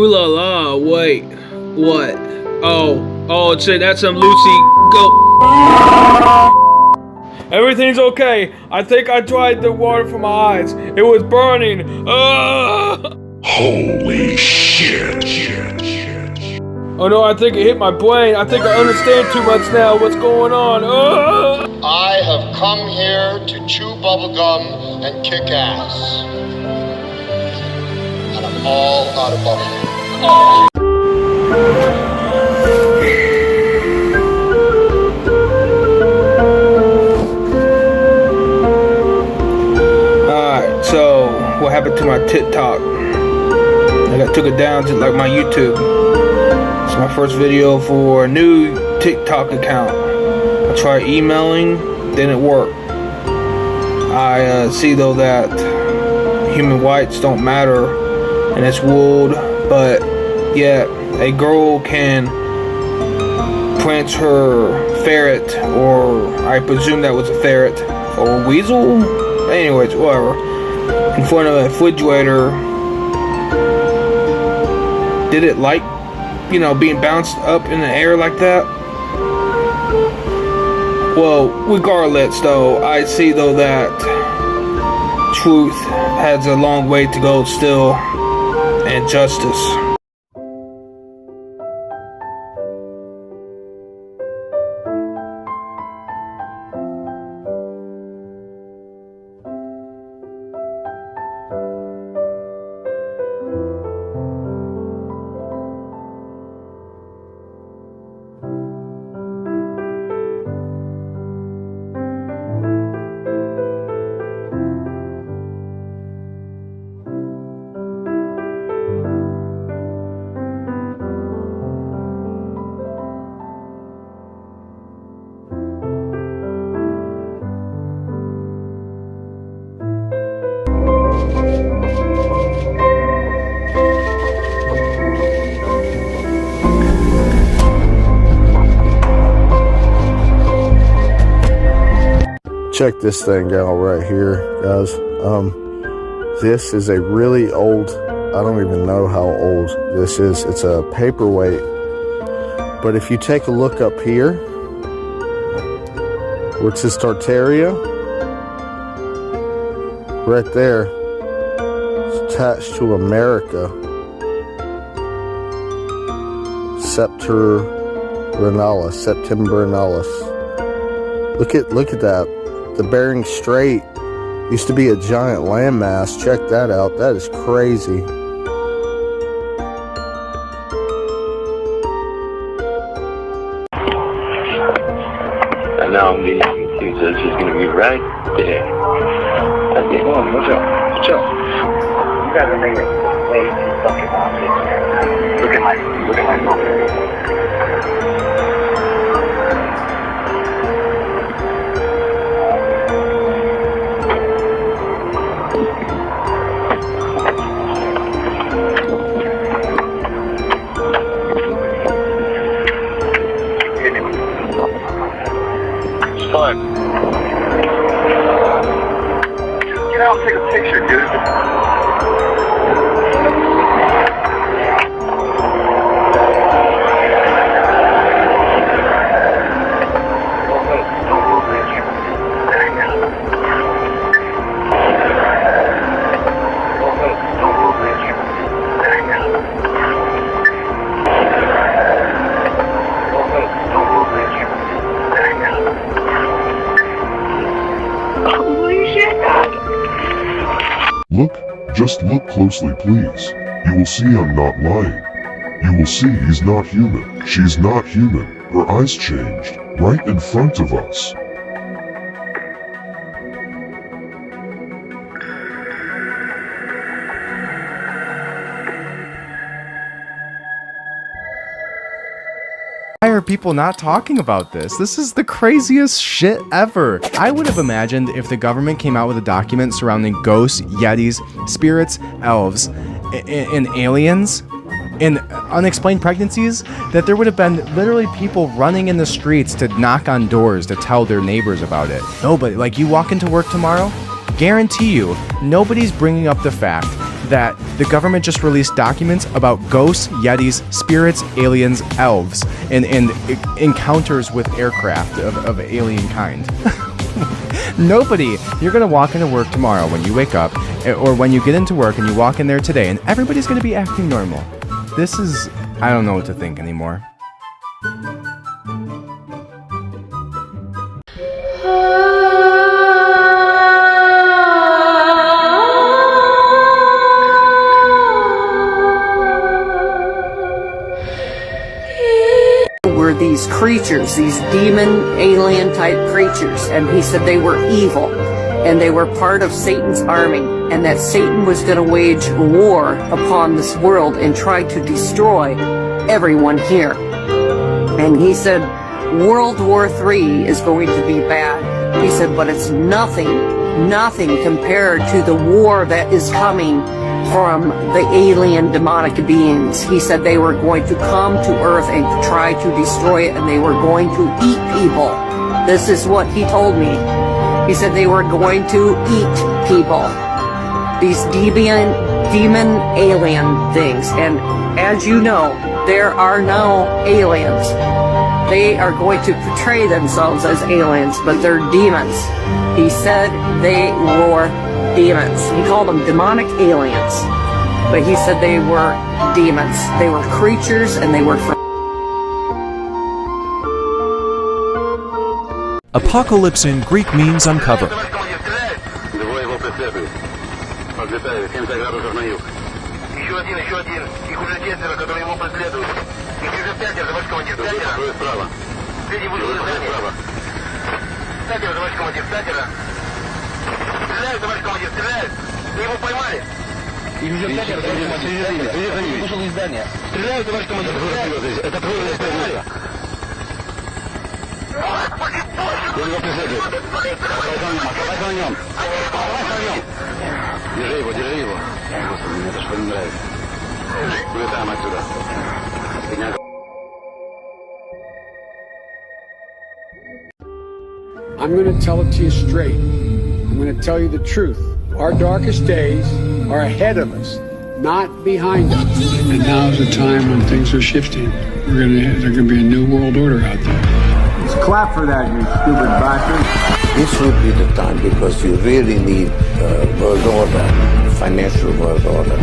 Ooh la la, wait. What? Oh, shit, that's some Lucy. Go. Everything's okay. I think I dried the water from my eyes. It was burning. Holy shit. Oh no, I think it hit my brain. I think I understand too much now. What's going on? I have come here to chew bubblegum and kick ass. And I'm all out of bubblegum. Alright, so what happened to my TikTok? I took it down to like my YouTube. It's my first video for a new TikTok account. I tried emailing, didn't work. I see though that human rights don't matter in this world, but yeah, a girl can prance her ferret, or I presume that was a ferret, or a weasel? Anyways, whatever, in front of a refrigerator. Did it like, you know, being bounced up in the air like that? Well, regardless though, I see though that truth has a long way to go still, and justice. Check this thing out right here, guys. This is a really old, I don't even know how old this is. It's a paperweight. But if you take a look up here, where it says Tartaria, right there, it's attached to America. Septembrinalis. Look at that. The Bering Strait used to be a giant landmass. Check that out. That is crazy. And now I'm getting confused. So it's just gonna be right there. Okay. Come on, watch out. Watch out. You guys are making it way too fucking obvious. Look at my phone. Fun. Get out and take a picture, dude. Just look closely, please. You will see I'm not lying. You will see he's not human. She's not human. Her eyes changed, right in front of us. Why are people not talking about this? This is the craziest shit ever. I would have imagined if the government came out with a document surrounding ghosts, yetis, spirits, elves, and aliens, and unexplained pregnancies, that there would have been literally people running in the streets to knock on doors to tell their neighbors about it. Nobody, like, you walk into work tomorrow, guarantee you, nobody's bringing up the fact that the government just released documents about ghosts, yetis, spirits, aliens, elves, and encounters with aircraft of alien kind. Nobody, you're gonna walk into work tomorrow when you wake up, or when you get into work and you walk in there today, and everybody's gonna be acting normal. This is, I don't know what to think anymore. Were these creatures, these demon alien type creatures, and he said they were evil and they were part of Satan's army, and that Satan was going to wage war upon this world and try to destroy everyone here. And he said World War III is going to be bad. He said, but it's nothing compared to the war that is coming from the alien demonic beings. He said they were going to come to Earth and try to destroy it, and they were going to eat people. This is what he told me. He said they were going to eat people. These demon alien things. And as you know, there are no aliens. They are going to portray themselves as aliens, but they're demons. He said they were demons. He called them demonic aliens, but he said they were demons. They were creatures, and they were Apocalypse in Greek means uncover. I'm going to tell it to you straight. I'm going to tell you the truth. Our darkest days are ahead of us, not behind us. And now's the time when things are shifting. There's going to be a new world order out there. Let's clap for that, you stupid bastard. This would be the time because you really need world order, financial world order.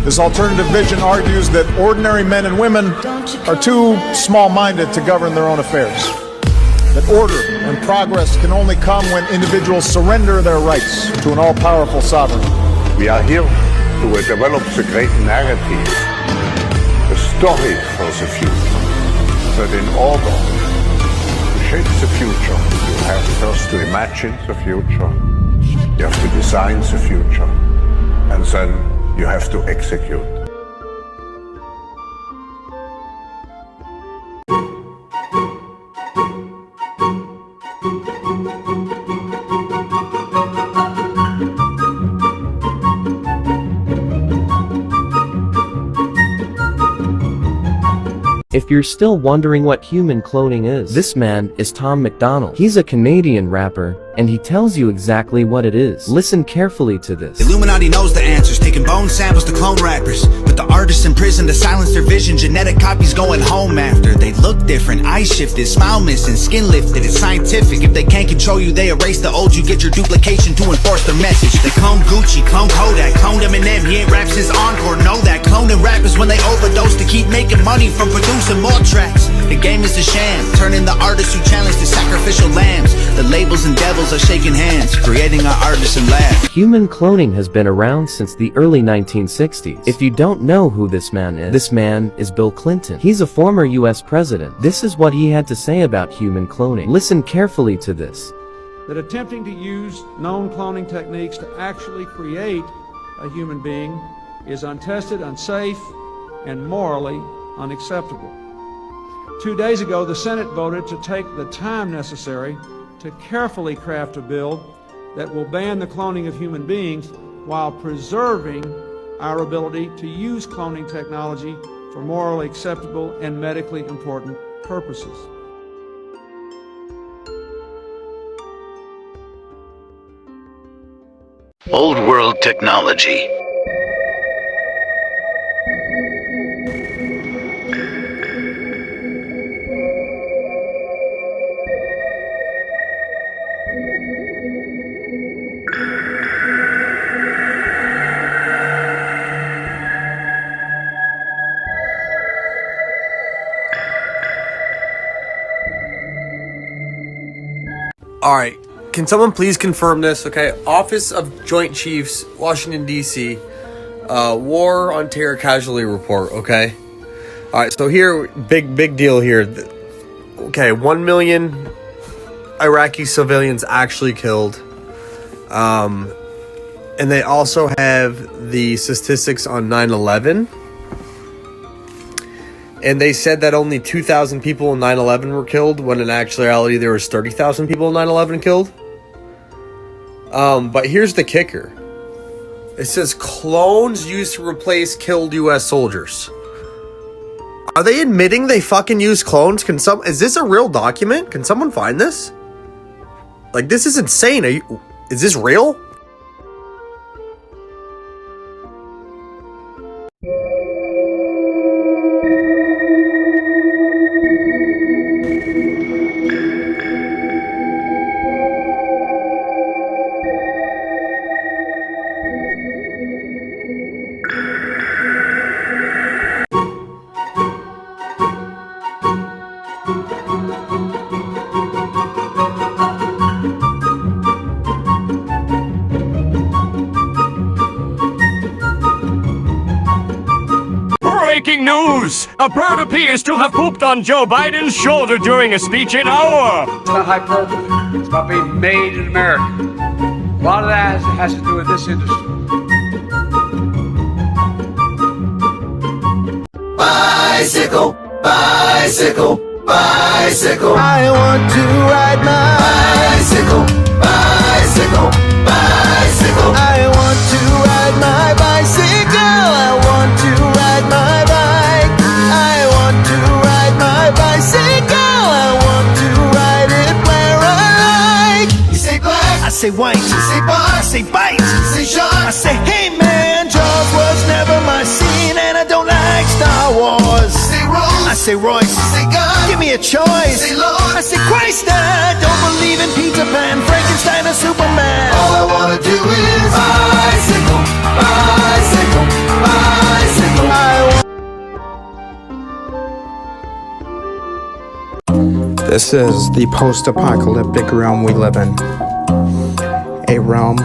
This alternative vision argues that ordinary men and women are too small-minded to govern their own affairs. That order and progress can only come when individuals surrender their rights to an all-powerful sovereign. We are here to develop the great narrative, the story for the future. But in order to shape the future, you have first to imagine the future, you have to design the future, and then you have to execute. If you're still wondering what human cloning is, this man is Tom MacDonald. He's a Canadian rapper, and he tells you exactly what it is. Listen carefully to this. Illuminati knows the answers, taking bone samples to clone rappers. But the artists in prison to silence their vision, genetic copies going home after. They look different, eyes shifted, smile missing, skin lifted, it's scientific. If they can't control you, they erase the old, you get your duplication to enforce their message. They clone Gucci, clone Kodak, cloned Eminem, he ain't rap since Encore, know that. Cloning rappers when they overdose to keep making money from producing more tracks. The game is a sham, turning the artists who challenge to sacrificial lambs. The labels and devils are shaking hands, creating our artists in labs. Human cloning has been around since the early 1960s. If you don't know who this man is Bill Clinton. He's a former US president. This is what he had to say about human cloning. Listen carefully to this. That attempting to use known cloning techniques to actually create a human being is untested, unsafe, and morally unacceptable. 2 days ago, the Senate voted to take the time necessary to carefully craft a bill that will ban the cloning of human beings while preserving our ability to use cloning technology for morally acceptable and medically important purposes. Old world technology. All right. Can someone please confirm this? Okay. Office of Joint Chiefs, Washington, D.C. War on Terror Casualty Report. Okay. All right. So here, big deal here. Okay. 1 million Iraqi civilians actually killed. And they also have the statistics on 9/11. And they said that only 2,000 people in 9/11 were killed, when in actuality there was 30,000 people in 9/11 killed. But here's the kicker. It says clones used to replace killed U.S. soldiers. Are they admitting they fucking use clones? Is this a real document? Can someone find this? Like, this is insane. Is this real? Breaking news! A bird appears to have pooped on Joe Biden's shoulder during a speech in Iowa. It's not hyperbole. It's about being made in America. A lot of that has to do with this industry. Bicycle, bicycle, bicycle. I want to ride my bicycle, bicycle, bicycle. I want to ride my bicycle. I want to ride my bike. I want to ride my bicycle. I want to ride it where I like. You say black, I say white. You say bar, I say bite. You say shark, I say hey man. Jaws was never my scene, and I don't like Star Wars. You say Rose, I say Royce. You say God, give me a choice. You say Lord, I say Christ. I don't believe in Peter Pan, Frankenstein, or Superman. All I wanna do is bicycle, bicycle, bicycle. This is the post-apocalyptic realm we live in. A realm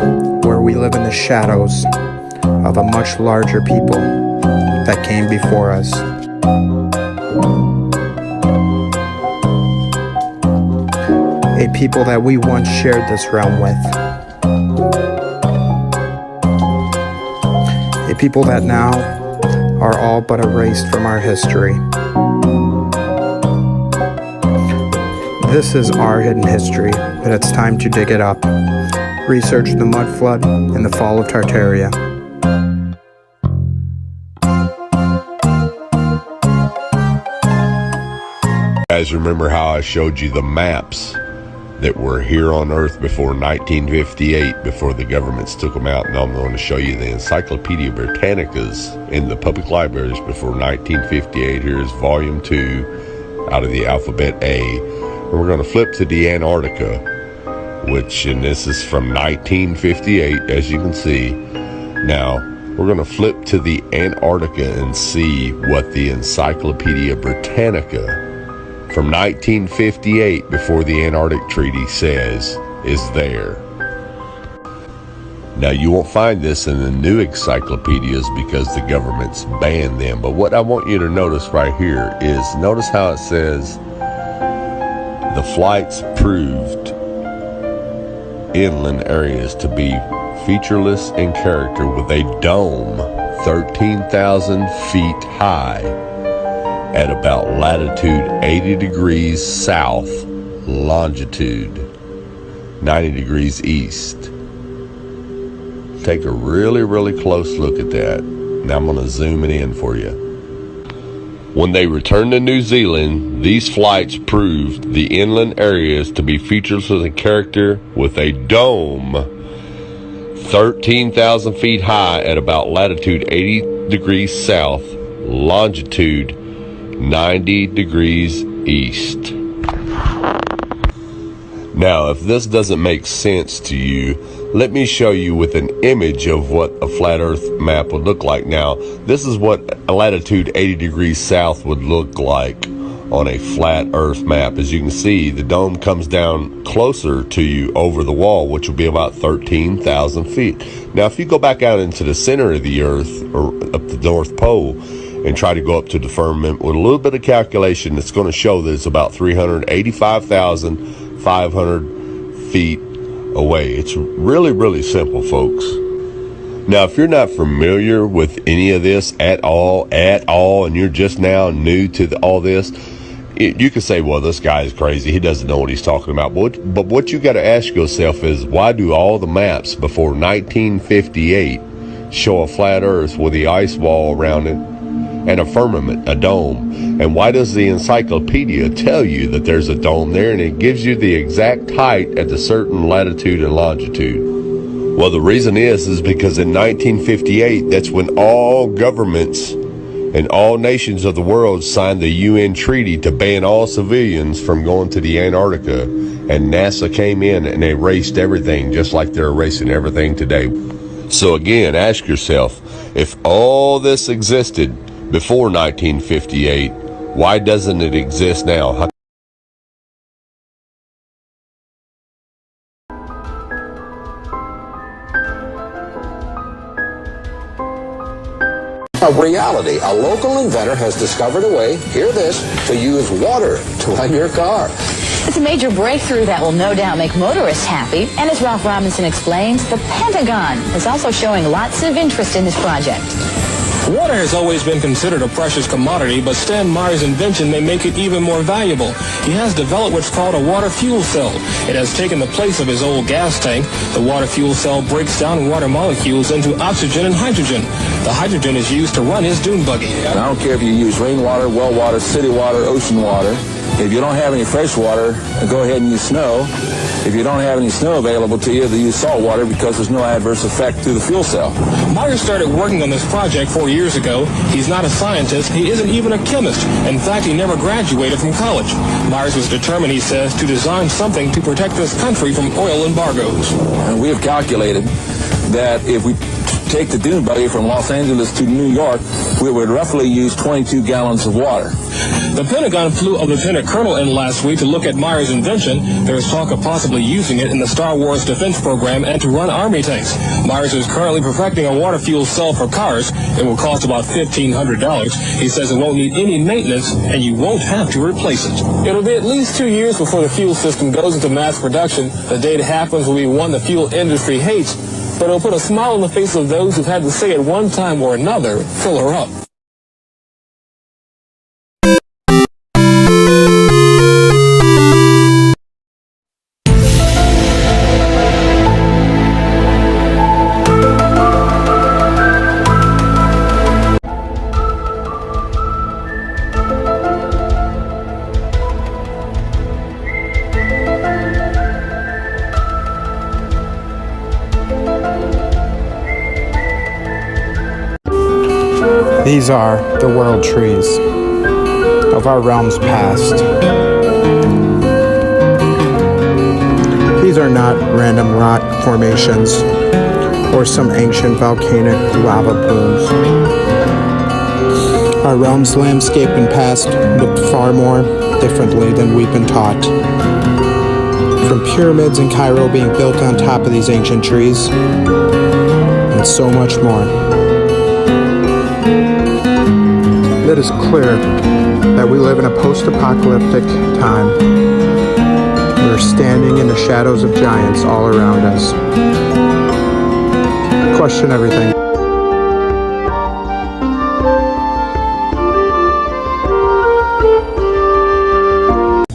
where we live in the shadows of a much larger people that came before us. A people that we once shared this realm with. A people that now are all but erased from our history. This is our hidden history, but it's time to dig it up. Research the mud flood and the fall of Tartaria. Guys, remember how I showed you the maps that were here on Earth before 1958, before the governments took them out? Now I'm going to show you the Encyclopedia Britannicas in the public libraries before 1958. Here's volume 2 out of the alphabet A. And we're going to flip to the Antarctica, and this is from 1958, as you can see. Now, we're going to flip to the Antarctica and see what the Encyclopedia Britannica from 1958, before the Antarctic Treaty, says is there. Now, you won't find this in the new encyclopedias because the government's banned them. But what I want you to notice right here is, notice how it says the flights proved inland areas to be featureless in character, with a dome 13,000 feet high at about latitude 80 degrees south, longitude 90 degrees east. Take a really close look at that. Now I'm going to zoom it in for you. When they returned to New Zealand, these flights proved the inland areas to be featureless in character, with a dome 13,000 feet high at about latitude 80 degrees south, longitude 90 degrees east. Now, if this doesn't make sense to you, let me show you with an image of what a flat earth map would look like. Now, this is what latitude 80 degrees south would look like on a flat earth map. As you can see, the dome comes down closer to you over the wall, which will be about 13,000 feet. Now, if you go back out into the center of the earth, or up the North Pole, and try to go up to the firmament with a little bit of calculation, it's going to show that it's about 385,500 feet away. It's really, really simple, folks. Now, if you're not familiar with any of this at all, and you're just now new to all this, you can say, well, this guy is crazy. He doesn't know what he's talking about. But what you got to ask yourself is, why do all the maps before 1958 show a flat earth with the ice wall around it and a firmament, a dome? And why does the encyclopedia tell you that there's a dome there, and it gives you the exact height at a certain latitude and longitude? Well, the reason is because in 1958, that's when all governments and all nations of the world signed the UN treaty to ban all civilians from going to the Antarctica, and NASA came in and erased everything, just like they're erasing everything today. So again, ask yourself, if all this existed before 1958, why doesn't it exist now? A reality. A local inventor has discovered a way, hear this, to use water to run your car. It's a major breakthrough that will no doubt make motorists happy. And as Ralph Robinson explains, the Pentagon is also showing lots of interest in this project. Water has always been considered a precious commodity, but Stan Meyer's invention may make it even more valuable. He has developed what's called a water fuel cell. It has taken the place of his old gas tank. The water fuel cell breaks down water molecules into oxygen and hydrogen. The hydrogen is used to run his dune buggy. I don't care if you use rainwater, well water, city water, ocean water. If you don't have any fresh water, go ahead and use snow. If you don't have any snow available to you, then use salt water because there's no adverse effect to the fuel cell. Meyer started working on this project 4 years ago. He's not a scientist. He isn't even a chemist. In fact, he never graduated from college. Myers was determined, he says, to design something to protect this country from oil embargoes. And we have calculated that if we take the dune buggy from Los Angeles to New York, we would roughly use 22 gallons of water. The Pentagon flew a lieutenant colonel in last week to look at Meyer's invention. There is talk of possibly using it in the Star Wars defense program and to run army tanks. Myers is currently perfecting a water fuel cell for cars. It will cost about $1,500. He says it won't need any maintenance, and you won't have to replace it. It'll be at least 2 years before the fuel system goes into mass production. The day it happens will be one the fuel industry hates, but it'll put a smile on the face of those who've had to say at one time or another, fill her up. These are the world trees of our realms past. These are not random rock formations or some ancient volcanic lava plumes. Our realm's landscape and past looked far more differently than we've been taught. From pyramids in Cairo being built on top of these ancient trees, and so much more. It is clear that we live in a post-apocalyptic time. We're standing in the shadows of giants all around us. Question everything.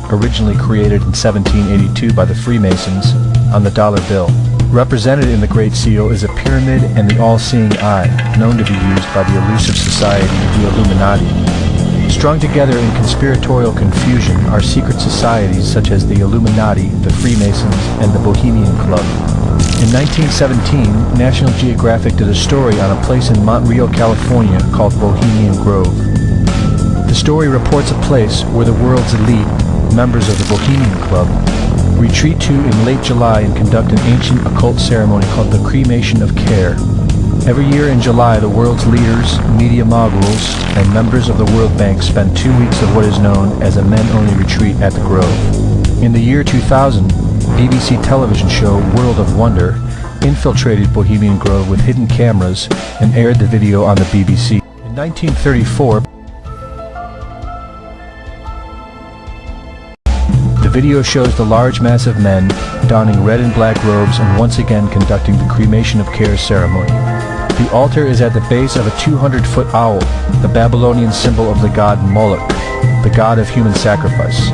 Originally created in 1782 by the Freemasons on the dollar bill. Represented in the Great Seal is a pyramid and the all-seeing eye, known to be used by the elusive society, the Illuminati. Strung together in conspiratorial confusion are secret societies such as the Illuminati, the Freemasons, and the Bohemian Club. In 1917, National Geographic did a story on a place in Montreal, California called Bohemian Grove. The story reports a place where the world's elite, members of the Bohemian Club, retreat to in late July and conduct an ancient occult ceremony called the Cremation of Care. Every year in July, the world's leaders, media moguls, and members of the World Bank spend 2 weeks of what is known as a men-only retreat at the Grove. In the year 2000, BBC television show World of Wonder infiltrated Bohemian Grove with hidden cameras and aired the video on the BBC. In 1934, the video shows the large mass of men donning red and black robes and once again conducting the cremation of care ceremony. The altar is at the base of a 200-foot owl, the Babylonian symbol of the god Moloch, the god of human sacrifice.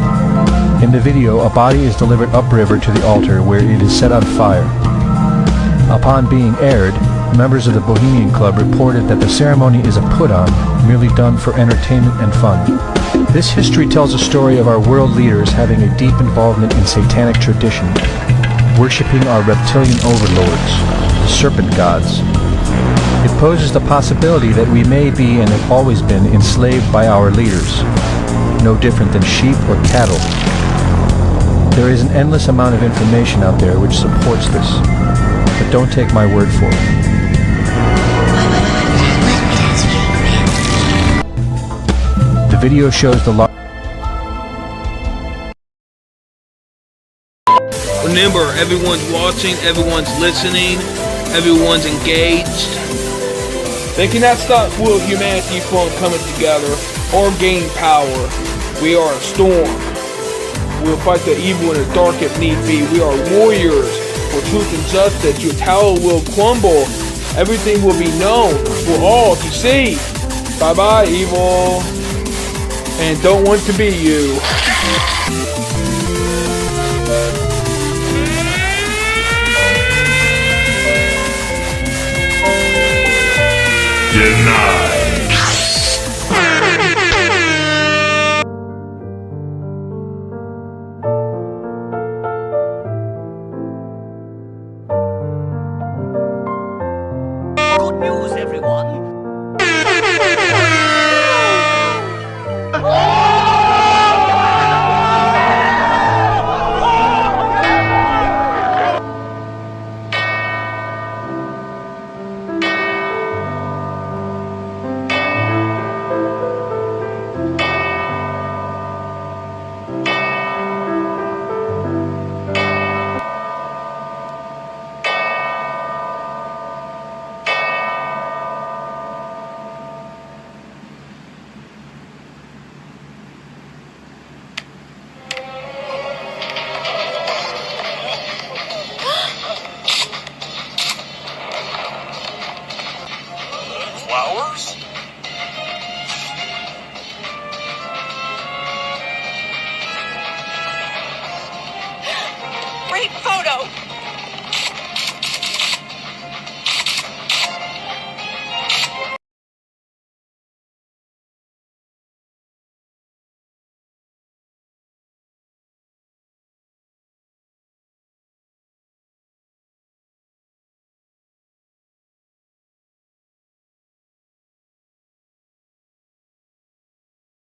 In the video, a body is delivered upriver to the altar where it is set on fire. Upon being aired, members of the Bohemian Club reported that the ceremony is a put-on, merely done for entertainment and fun. This history tells a story of our world leaders having a deep involvement in satanic tradition, worshipping our reptilian overlords, the serpent gods. It poses the possibility that we may be and have always been enslaved by our leaders, no different than sheep or cattle. There is an endless amount of information out there which supports this, but don't take my word for it. The video shows the Remember, everyone's watching, everyone's listening, everyone's engaged. They cannot stop world humanity from coming together or gaining power. We are a storm. We'll fight the evil and the dark if need be. We are warriors for truth and justice. Your tower will crumble. Everything will be known for all to see. Bye-bye, evil. And don't want to be you. Denied. Good news, everyone. Flowers? Great photo.